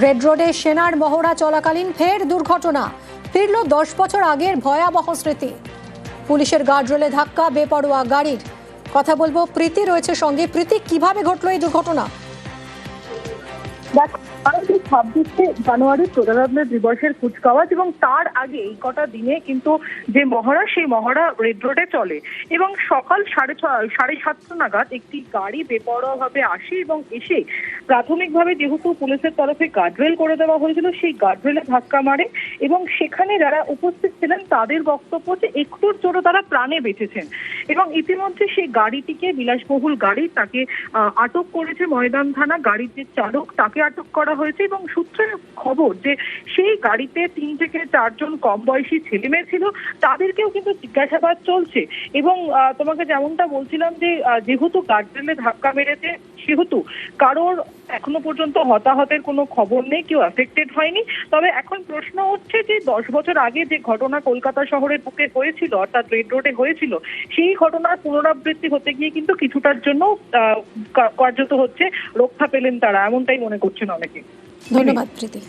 Red রোডে সেনার মহড়া চলাকালীন ফের দুর্ঘটনা, ফিরল 10 বছর আগের ভয়াবহ স্মৃতি। পুলিশের গার্ডরেলে ধাক্কা, বেপরোয়া গাড়ির। কথা বলবো, প্রীতি রয়েছে সঙ্গে। প্রীতি, কিভাবে ঘটলো এই দুর্ঘটনা? 26শে জানুয়ারি প্রজাতন্ত্র দিবসের কুচকাওয়াজ এবং তার আগে এই কটা দিনে কিন্তু যে মহড়া, সেই মহড়া রেড রোডে চলে এবং সকাল 7:30 নাগাদ একটি গাড়ি বেপরোয়া ভাবে আসে এবং এসে প্রাথমিকভাবে যেহেতু পুলিশের তরফে গার্ডরেল করে দেওয়া হয়েছিল, সেই গার্ডরেলে ধাক্কা মারে এবং সেখানে যারা উপস্থিত ছিলেন তাদের বক্তব্য যে একটুর জন্য তারা প্রাণে বেঁচেছেন এবং ইতিমধ্যে সেই গাড়িটিকে, বিলাসবহুল গাড়ি, তাকে আটক করেছে ময়দান থানা। গাড়ির যে চালক, তাকে আটক করা হয়েছে এবং সূত্রের খবর যে সেই গাড়িতে 3 থেকে 4 জন কম বয়সী ছেলেমেয়ে ছিল, তাদেরকেও কিন্তু জিজ্ঞাসাবাদ চলছে। এবং তোমাকে যেমনটা বলছিলাম যে যেহেতু গার্ডরেলে ধাক্কা মেরেছে, সেহেতু কারোর এখনো পর্যন্ত হতাহতের কোনো খবর নেই, কেউ অ্যাফেক্টেড হয়নি। তবে এখন প্রশ্ন হচ্ছে যে 10 বছর আগে যে ঘটনা কলকাতা শহরের বুকে হয়েছিল, অর্থাৎ রেড রোডে হয়েছিল, সেই ঘটনার পুনরাবৃত্তি হতে গিয়ে কিন্তু কিছুটার জন্য কার্যত হচ্ছে রক্ষা পেলেন তারা, এমনটাই মনে করছেন অনেকে। ধন্যবাদ প্রীতি।